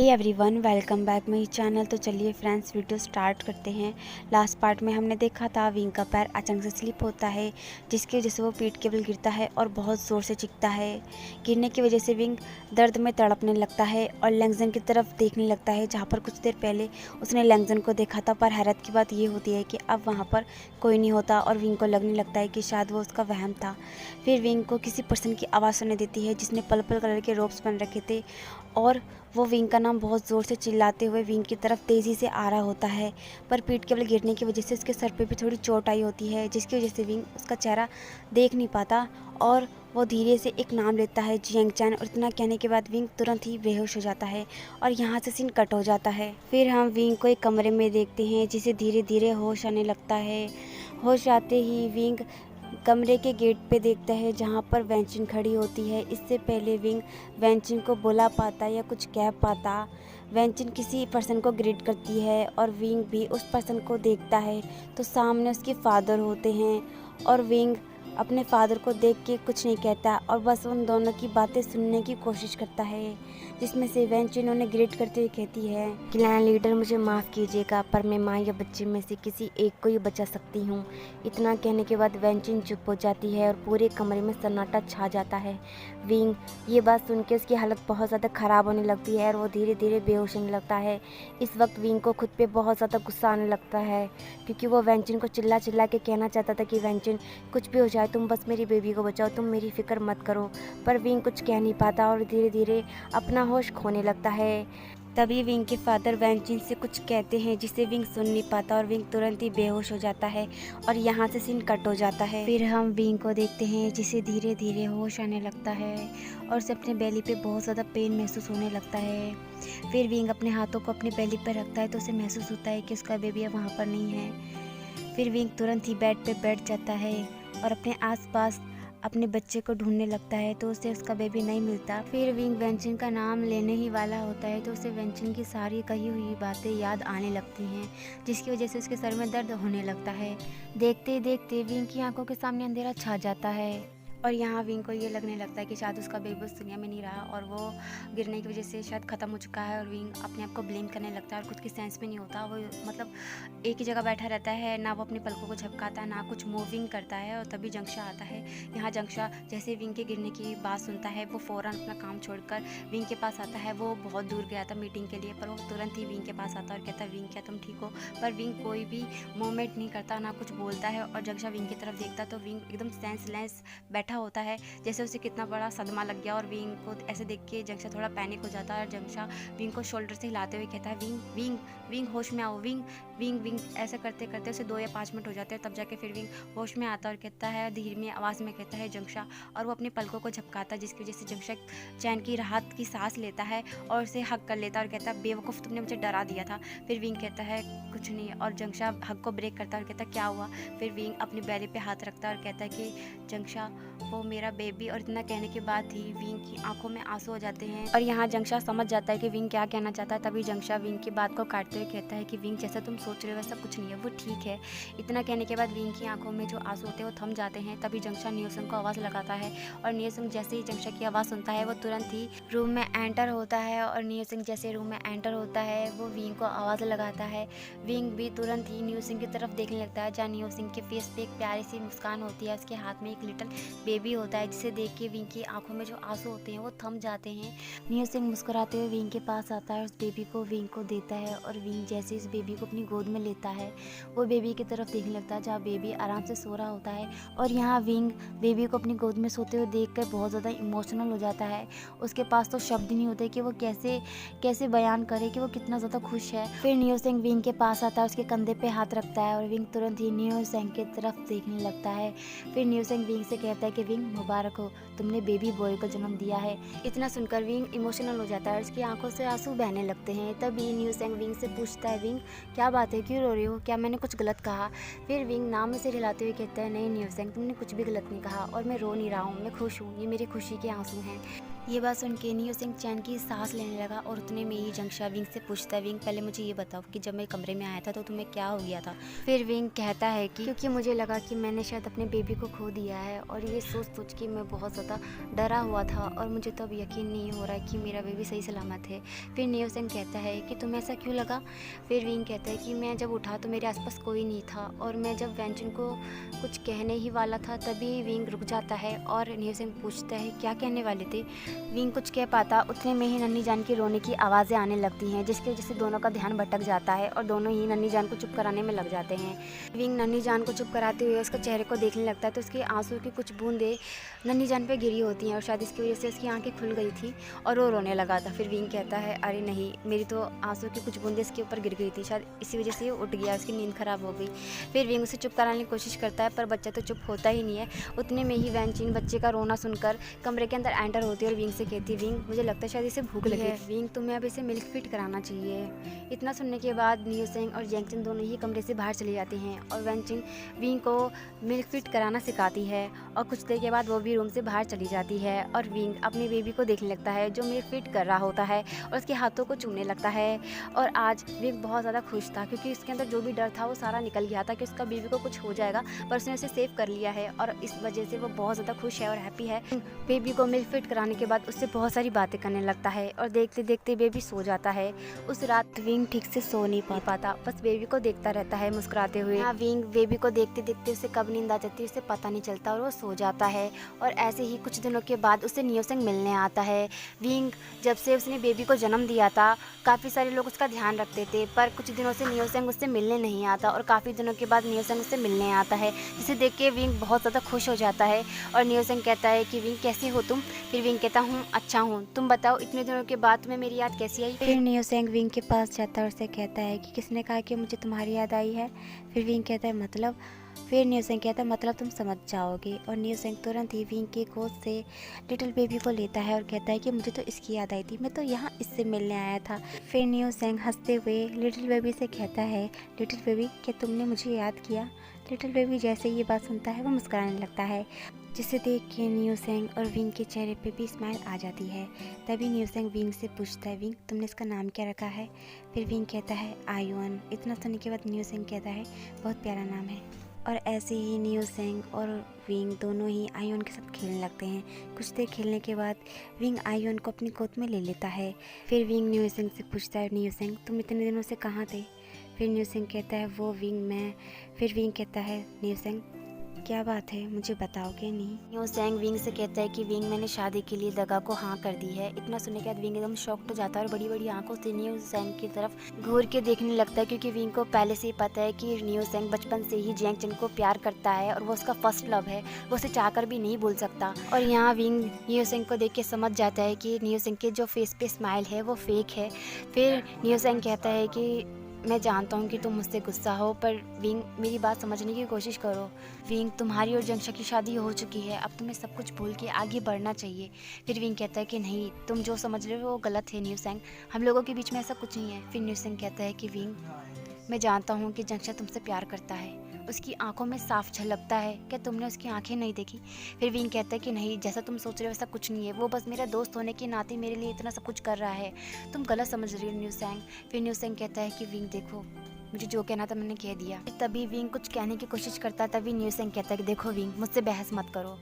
Everyone, welcome back my channel. तो चलिए friends, video start करते हैं। लास्ट पार्ट में हमने देखा था विंग का पैर अचानक से स्लिप होता है, जिसकी वजह से वो पीठ के बल गिरता है और बहुत ज़ोर से चीखता है। गिरने की वजह से विंग दर्द में तड़पने लगता है और लैंगजन की तरफ देखने लगता है, जहाँ पर कुछ देर पहले उसने लैंगजन को देखा था। पर हैरत की बात ये होती है कि अब वहाँ पर कोई नहीं होता और विंग को लगने लगता है कि शायद वो उसका वहम था। फिर विंग को किसी पर्सन की आवाज़ सुनाई देती है, जिसने पर्पल कलर के रोब्स पहन रखे थे और वो विंग का नाम बहुत ज़ोर से चिल्लाते हुए विंग की तरफ तेज़ी से आ रहा होता है। पर पीठ के बल गिरने की वजह से उसके सर पे भी थोड़ी चोट आई होती है, जिसकी वजह से विंग उसका चेहरा देख नहीं पाता और वो धीरे से एक नाम लेता है, जियांग चैन। और इतना कहने के बाद विंग तुरंत ही बेहोश हो जाता है और यहाँ से सीन कट हो जाता है। फिर हम विंग को एक कमरे में देखते हैं, जिसे धीरे धीरे होश आने लगता है। होश आते ही विंग कमरे के गेट पे देखता है, जहाँ पर वेंचिन खड़ी होती है। इससे पहले विंग वेंचिन को बुला पाता या कुछ कह पाता, वेंचिन किसी पर्सन को ग्रीट करती है और विंग भी उस पर्सन को देखता है। तो सामने उसके फादर होते हैं और विंग अपने फादर को देख के कुछ नहीं कहता और बस उन दोनों की बातें सुनने की कोशिश करता है, जिसमें से वेंचिन उन्हें ग्रीट करते हुए कहती है कि क्लैन लीडर, मुझे माफ़ कीजिएगा, पर मैं माँ या बच्चे में से किसी एक को ही बचा सकती हूँ। इतना कहने के बाद वेंचिन चुप हो जाती है और पूरे कमरे में सन्नाटा छा जाता है। विंग ये बात सुन के उसकी हालत बहुत ज़्यादा ख़राब होने लगती है और वो धीरे धीरे बेहोश होने लगता है। इस वक्त विंग को खुद पे बहुत ज़्यादा गुस्सा आने लगता है, क्योंकि वो वेंचिन को चिल्ला चिल्ला के कहना चाहता था कि वेंचिन, कुछ भी हो जाए तुम बस मेरी बेबी को बचाओ, तुम मेरी फिक्र मत करो। पर विंग कुछ कह नहीं पाता और धीरे धीरे अपना होश खोने लगता है। तभी विंग के फादर वेंचिन से कुछ कहते हैं, जिसे विंग सुन नहीं पाता और विंग तुरंत ही बेहोश हो जाता है और यहाँ से सीन कट हो जाता है। फिर हम विंग को देखते हैं, जिसे धीरे धीरे होश आने लगता है और उसे अपने बेली पे बहुत ज़्यादा पेन महसूस होने लगता है। फिर विंग अपने हाथों को अपने बेली पर रखता है तो उसे महसूस होता है कि उसका बेबी अब वहाँ पर नहीं है। फिर विंग तुरंत ही बेड पे बैठ जाता है और अपने आसपास अपने बच्चे को ढूंढने लगता है, तो उसे उसका बेबी नहीं मिलता। फिर विंग वेंचिन का नाम लेने ही वाला होता है तो उसे वेंचिन की सारी कही हुई बातें याद आने लगती हैं, जिसकी वजह से उसके सर में दर्द होने लगता है। देखते ही देखते विंग की आंखों के सामने अंधेरा छा जाता है और यहाँ विंग को ये लगने लगता है कि शायद उसका बेबी उस दुनिया में नहीं रहा और वो गिरने की वजह से शायद ख़त्म हो चुका है। और विंग अपने आप को ब्लेम करने लगता है और खुद की सेंस में नहीं होता। वो मतलब एक ही जगह बैठा रहता है, ना वो अपनी पलकों को झपकाता है, ना कुछ मूविंग करता है। और तभी जंक्शा आता है। यहाँ जंक्शा जैसे विंग के गिरने की बात सुनता है, वो फ़ौरन अपना काम छोड़कर विंग के पास आता है। वो बहुत दूर गया था मीटिंग के लिए, पर वो तुरंत ही विंग के पास आता है और कहता है, विंग क्या तुम ठीक हो? पर विंग कोई भी मूवमेंट नहीं करता, ना कुछ बोलता है। और जंक्शा विंग की तरफ देखता तो विंग एकदम सेंसलेस बैठा होता है, जैसे उसे कितना बड़ा सदमा लग गया। और विंग को ऐसे देख के जंक्शा थोड़ा पैनिक हो जाता है और जंक्शा विंग को शोल्डर से हिलाते हुए कहता है, विंग विंग विंग होश में आओ, विंग विंग विंग। ऐसे करते करते उसे 2 या 5 मिनट हो जाते हैं, तब जाके फिर विंग होश में आता है और कहता है, धीमी आवाज़ में कहता है, जंक्शा। और वो अपनी पलकों को झपकाता है, जिसकी वजह से जंक्शा चैन की राहत की सांस लेता है और उसे हक कर लेता है और कहता है, बेवकूफ़, तुमने मुझे डरा दिया था। फिर विंग कहता है, कुछ नहीं। और जंक्शा हक को ब्रेक करता है और कहता है, क्या हुआ? फिर विंग अपनी बैली पे हाथ रखता है और कहता है कि जंक्शा, वो मेरा बेबी। और इतना कहने के बाद ही विंग की आंखों में आंसू हो जाते हैं और यहाँ जंक्शा समझ जाता है कि विंग क्या कहना चाहता है। तभी जंक्शा विंग की बात को काटते हुए कहता है कि विंग, जैसा तुम सोच रहे हो वैसा कुछ नहीं है, वो ठीक है। इतना कहने के बाद विंग की आंखों में जो आंसू होते हैं वो थम जाते हैं। तभी जंक्शा नियोसंग को आवाज़ लगाता है और नियोसंग जैसे ही जंक्शा की आवाज़ सुनता है, वो तुरंत ही रूम में एंटर होता है। और नियोसंग जैसे रूम में एंटर होता है, वो विंग को आवाज़ लगाता है। विंग भी तुरंत ही नियोसंग की तरफ देखने लगता है, जहाँ नियोसंग के फेस पे एक प्यारी सी मुस्कान होती है। उसके हाथ में एक लिटिल बेबी होता है, जिसे देख के विंग की आंखों में जो आंसू होते हैं वो थम जाते हैं। नियोसंग मुस्कुराते हुए विंग के पास आता है और उस बेबी को विंग को देता है। और विंग जैसे इस बेबी को अपनी गोद में लेता है, वो बेबी की तरफ देखने लगता है, जहाँ बेबी आराम से सो रहा होता है। और यहाँ विंग बेबी को अपनी गोद में सोते हुए देखकर बहुत ज़्यादा इमोशनल हो जाता है। उसके पास तो शब्द ही नहीं होते कि वो कैसे बयान करे कि वो कितना ज़्यादा खुश है। फिर नियोसंग विंग के पास आता है, उसके कंधे पे हाथ रखता है और विंग तुरंत ही नियोसंग की तरफ देखने लगता है। फिर नियोसंग विंग से कहता है कि विंग, मुबारक हो, तुमने बेबी बॉय को जन्म दिया है। इतना सुनकर विंग इमोशनल हो जाता है, उसकी आंखों से आंसू बहने लगते हैं। तभी नियोसंग विंग से पूछता है, विंग क्या बात है, क्यों रो रही हो? क्या मैंने कुछ गलत कहा? फिर विंग नाम से हिलाते हुए कहता है, नहीं नियोसंग, तुमने कुछ भी गलत नहीं कहा और मैं रो नहीं रहा हूँ, मैं खुश हूँ, ये मेरी खुशी के आंसू हैं। ये बात सुन के नियो सिंह चैन की सांस लेने लगा और उतने में ही जंगशा विंग से पूछता है, विंग पहले मुझे ये बताओ कि जब मैं कमरे में आया था तो तुम्हें क्या हो गया था। फिर विंग कहता है कि क्योंकि मुझे लगा कि मैंने शायद अपने बेबी को खो दिया है और ये सोच के मैं बहुत ज़्यादा डरा हुआ था और मुझे तो अब यकीन नहीं हो रहा है कि मेरा बेबी सही सलामत है। फिर नियो सिंह कहता है कि तुम्हें ऐसा क्यों लगा। फिर विंग कहता है कि मैं जब उठा तो मेरे आसपास कोई नहीं था और मैं जब वेंचुन को कुछ कहने ही वाला था तभी विंग रुक जाता है और नियो सिंह पूछता है क्या कहने वाले थे। विंग कुछ कह पाता उतने में ही नन्ही जान की रोने की आवाज़ें आने लगती हैं, जिसकी वजह से दोनों का ध्यान भटक जाता है और दोनों ही नन्ही जान को चुप कराने में लग जाते हैं। विंग नन्ही जान को चुप कराते हुए उसके चेहरे को देखने लगता है तो उसके आंसू की कुछ बूंदें नन्ही जान पे गिरी होती हैं और शायद इसकी वजह से उसकी आंखें खुल गई थी और वो रोने लगा था। फिर विंग कहता है अरे नहीं, मेरी तो आंसू की कुछ बूंदें इसके ऊपर गिर गई थी, शायद इसी वजह से वो उठ गया, उसकी नींद खराब हो गई। फिर विंग उसे चुप कराने की कोशिश करता है पर बच्चा तो चुप होता ही नहीं है। उतने में ही वेंचिन बच्चे का रोना सुनकर कमरे के अंदर एंटर होती है और विंग से कहती है, विंग मुझे लगता है शायद इसे भूख लगी है, विंग तुम्हें अब इसे मिल्क फीड कराना चाहिए। इतना सुनने के बाद नियो सिंह और जैंगचिन दोनों ही कमरे से बाहर चले जाते हैं और वेंचिन विंग को मिल्क फीड कराना सिखाती है और कुछ देर के बाद वो भी रूम से बाहर चली जाती है और विंग अपने बेबी को देखने लगता है जो मिल्क फीड कर रहा होता है और उसके हाथों को चूमने लगता है। और आज विंग बहुत ज़्यादा खुश था क्योंकि उसके अंदर जो भी डर था वो सारा निकल गया था कि उसका बेबी को कुछ हो जाएगा, पर उसने उसे सेव कर लिया है और इस वजह से वो बहुत ज़्यादा खुश है और हैप्पी है। बेबी को मिल्क फीड कराने के बाद उससे बहुत सारी बातें करने लगता है और देखते देखते बेबी सो जाता है। उस रात विंग ठीक से सो नहीं पाता, बस बेबी को देखता रहता है मुस्कुराते हुए। विंग बेबी को देखते देखते उसे कब नींद आ जाती है उसे पता नहीं चलता और वो सो जाता है। और ऐसे ही कुछ दिनों के बाद उसे नियो सिंह मिलने आता है। विंग जब से उसने बेबी को जन्म दिया था काफ़ी सारे लोग उसका ध्यान रखते थे, पर कुछ दिनों से नियो सिंह उससे मिलने नहीं आता और काफ़ी दिनों के बाद नियो सिंह उससे मिलने आता है, जिसे देख के विंग बहुत ज़्यादा खुश हो जाता है। और नियो सिंह कहता है कि विंग कैसे हो तुम। फिर विंग कहता हूँ अच्छा हूँ, तुम बताओ इतने दिनों के बाद तुम्हें मेरी याद कैसी आई। फिर नियो सिंह विंग के पास जाता है और उसे कहता है कि किसने कहा कि मुझे तुम्हारी याद आई है। फिर विंग कहता है मतलब। फिर नियो सिंह कहता है मतलब तुम समझ जाओगे। और नियो सिंह तुरंत ही विंग की गोद से लिटिल बेबी को लेता है और कहता है कि मुझे तो इसकी याद आई थी, मैं तो यहाँ इससे मिलने आया था। फिर नियो सिंह हंसते हुए लिटिल बेबी से कहता है, लिटिल बेबी क्या तुमने मुझे याद किया। लिटिल बेबी जैसे ये बात सुनता है वो मुस्कुराने लगता है, जिसे देख के नियो सिंह और विंग के चेहरे पे भी स्माइल आ जाती है। तभी नियो सिंह विंग से पूछता है, विंग तुमने इसका नाम क्या रखा है। फिर विंग कहता है आयुन। इतना सुनने के बाद नियो सिंह कहता है बहुत प्यारा नाम है। और ऐसे ही नियो सिंह और विंग दोनों ही आयुन के साथ खेलने लगते हैं। कुछ देर खेलने के बाद विंग आयुन को अपनी गोद में ले लेता है। फिर विंग नियो सिंह से पूछता है, नियो सिंह तुम इतने दिनों से कहाँ थे। फिर नियो सिंह कहता है वो विंग मैं। फिर विंग कहता है नियो सिंह क्या बात है मुझे बताओगे नहीं। नियो सिंह विंग से कहता है कि विंग मैंने शादी के लिए दगा को हाँ कर दी है। इतना सुनने के बाद विंग एकदम शॉक्ड हो जाता है और बड़ी बड़ी आंखों से नियो सिंह की तरफ घूर के देखने लगता है, क्योंकि विंग को पहले से ही पता है कि नियो सिंह बचपन से ही जैंगचन को प्यार करता है और वो उसका फर्स्ट लव है, वो उसे चाहकर भी नहीं भूल सकता। और यहाँ विंग नियो सिंह को देख के समझ जाता है कि नियो सिंह के जो फेस पे स्माइल है वो फेक है। फिर नियो सिंह कहता है कि मैं जानता हूँ कि तुम मुझसे गुस्सा हो, पर विंग मेरी बात समझने की कोशिश करो। विंग तुम्हारी और जंगशा की शादी हो चुकी है, अब तुम्हें सब कुछ भूल के आगे बढ़ना चाहिए। फिर विंग कहता है कि नहीं, तुम जो समझ रहे हो वो गलत है नियो सिंह, हम लोगों के बीच में ऐसा कुछ नहीं है। फिर नियो सिंह कहता है कि विंग मैं जानता हूँ कि जंगशा तुमसे प्यार करता है, उसकी आंखों में साफ झलकता है, क्या तुमने उसकी आंखें नहीं देखी। फिर विंग कहता है कि नहीं, जैसा तुम सोच रहे हो वैसा कुछ नहीं है, वो बस मेरा दोस्त होने के नाते मेरे लिए इतना सब कुछ कर रहा है, तुम गलत समझ रही हो नियो सिंह। फिर नियो सिंह कहता है कि विंग देखो, मुझे जो कहना था मैंने कह दिया। तभी विंग कुछ कहने की कोशिश करता है, तभी नियो सिंह कहता है कि देखो विंग, मुझसे बहस मत करो,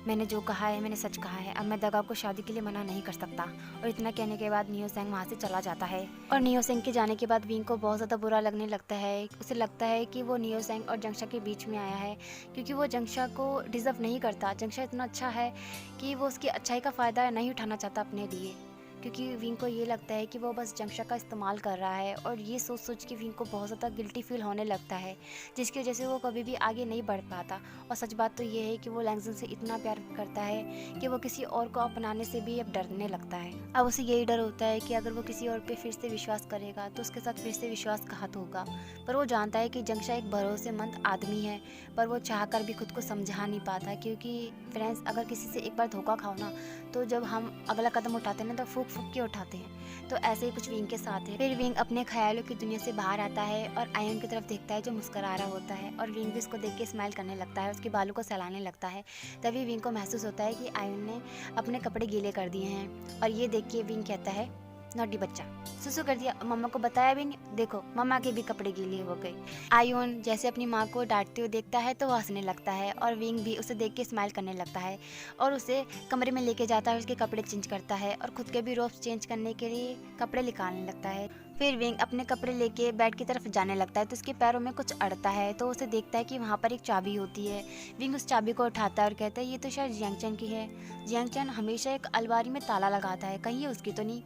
मैंने जो कहा है मैंने सच कहा है, अब मैं दगा को शादी के लिए मना नहीं कर सकता। और इतना कहने के बाद नियो सिंह वहाँ से चला जाता है। और नियो सिंह के जाने के बाद विंग को बहुत ज़्यादा बुरा लगने लगता है। उसे लगता है कि वो नियो सिंह और जंगशा के बीच में आया है, क्योंकि वो जंगशा को डिज़र्व नहीं करता। जंगशा इतना अच्छा है कि वो उसकी अच्छाई का फ़ायदा नहीं उठाना चाहता अपने लिए, क्योंकि विंग को ये लगता है कि वो बस जंगशा का इस्तेमाल कर रहा है। और ये सोच सोच के विंग को बहुत ज़्यादा गिल्टी फील होने लगता है, जिसकी वजह से वो कभी भी आगे नहीं बढ़ पाता। और सच बात तो ये है कि वो लैंगजन से इतना प्यार करता है कि वो किसी और को अपनाने से भी अब डरने लगता है। अब उसे यही डर होता है कि अगर वो किसी और पे फिर से विश्वास करेगा तो उसके साथ फिर से विश्वासघात होगा। पर वो जानता है कि जंगशा एक भरोसेमंद आदमी है, पर वो चाहकर भी खुद को समझा नहीं पाता, क्योंकि फ्रेंड्स अगर किसी से एक बार धोखा खाओ ना, तो जब हम अगला कदम उठाते हैं ना तो फूंक फूक के उठाते हैं। तो ऐसे ही कुछ विंग के साथ है। फिर विंग अपने ख्यालों की दुनिया से बाहर आता है और आयन की तरफ देखता है जो मुस्कुरा रहा होता है, और विंग भी उसको देख के स्माइल करने लगता है, उसके बालों को सहलाने लगता है। तभी विंग को महसूस होता है कि आयन ने अपने कपड़े गीले कर दिए हैं, और ये देख के विंग कहता है, नॉटी बच्चा, सुसु कर दिया, मम्मा को बताया भी नहीं, देखो मम्मा के भी कपड़े गीले हो गए। आयुन जैसे अपनी माँ को डांटते हुए देखता है तो वो हंसने लगता है, और विंग भी उसे देख के स्माइल करने लगता है और उसे कमरे में लेके जाता है, उसके कपड़े चेंज करता है और खुद के भी रोब्स चेंज करने के लिए कपड़े निकालने लगता है। फिर विंग अपने कपड़े लेके बेड की तरफ जाने लगता है तो उसके पैरों में कुछ अड़ता है, तो उसे देखता है कि वहाँ पर एक चाबी होती है। विंग उस चाबी को उठाता है और कहता है, ये तो शायद जियांगचन की है। जियांगचन हमेशा एक अलमारी में ताला लगाता है, कहीं ये उसकी तो नहीं।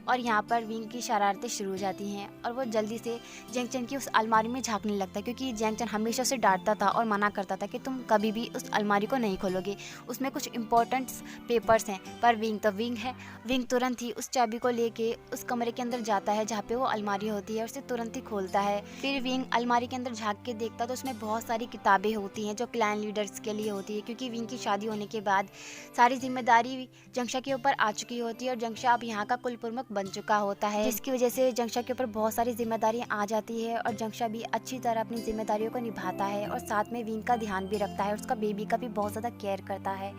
और यहाँ पर विंग की शरारतें शुरू हो जाती हैं और वो जल्दी से जियांगचन की उस अलमारी में झांकने लगता है, क्योंकि जियांगचन हमेशा उसे डांटता था और मना करता था कि तुम कभी भी उस अलमारी को नहीं खोलोगे, उसमें कुछ इंपॉर्टेंट पेपर्स हैं। पर विंग तो विंग है, विंग तुरंत ही उस चाबी को लेके उस कमरे के अंदर जाता है जहाँ पे वो अलमारी होती है और उसे तुरंत ही खोलता है। फिर विंग अलमारी के अंदर झांक के देखता तो उसमें बहुत सारी किताबें होती हैं जो क्लैन लीडर्स के लिए होती है, क्योंकि विंग की शादी होने के बाद सारी जिम्मेदारी जंक्षा के ऊपर आ चुकी होती है और जंक्षा अब यहाँ का कुल प्रमुख बन चुका होता है, जिसकी वजह से जंक्षा के ऊपर बहुत सारी जिम्मेदारियां आ जाती है और जंक्षा भी अच्छी तरह अपनी जिम्मेदारियों को निभाता है और साथ में विंग का ध्यान भी रखता है, उसका बेबी का भी बहुत ज़्यादा केयर करता है।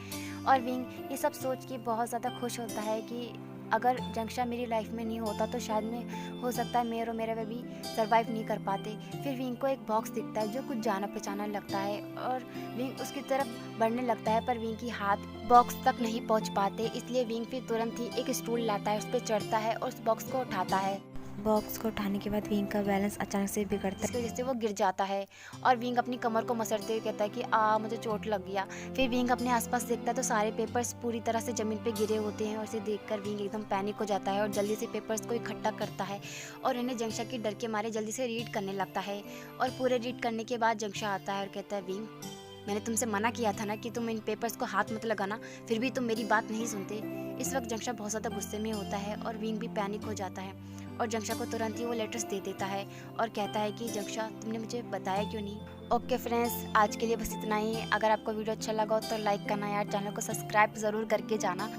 और विंग ये सब सोच के बहुत ज़्यादा खुश होता है कि अगर जंक्षा मेरी लाइफ में नहीं होता तो शायद मैं हो सकता है मेरे और मेरा बेबी सर्वाइव नहीं कर पाते। फिर विंग को एक बॉक्स दिखता है जो कुछ जाना पहचाना लगता है और विंग उसकी तरफ बढ़ने लगता है, पर विंग की हाथ बॉक्स तक नहीं पहुंच पाते, इसलिए विंग फिर तुरंत ही एक स्टूल लाता है, उस पर चढ़ता है और उस बॉक्स को उठाता है। बॉक्स को उठाने के बाद विंग का बैलेंस अचानक से बिगड़ता है, इसकी वजह से वो गिर जाता है और विंग अपनी कमर को मसलते हुए कहता है कि मुझे चोट लग गया। फिर विंग अपने आसपास देखता है तो सारे पेपर्स पूरी तरह से ज़मीन पे गिरे होते हैं और इसे देखकर विंग एकदम पैनिक हो जाता है और जल्दी से पेपर्स को इकट्ठा करता है और इन्हें जंक्षा के डर के मारे जल्दी से रीड करने लगता है। और पूरे रीड करने के बाद जंक्षा आता है और कहता है, विंग मैंने तुमसे मना किया था ना कि तुम इन पेपर्स को हाथ मत लगाना, फिर भी तुम मेरी बात नहीं सुनते। इस वक्त जंक्षा बहुत ज़्यादा गुस्से में होता है और विंग भी पैनिक हो जाता है और जंक्षा को तुरंत ही वो लेटर्स दे देता है और कहता है कि जंक्षा तुमने मुझे बताया क्यों नहीं। ओके फ्रेंड्स, आज के लिए बस इतना ही। अगर आपको वीडियो अच्छा लगा हो तो लाइक करना यार, चैनल को सब्सक्राइब ज़रूर करके जाना।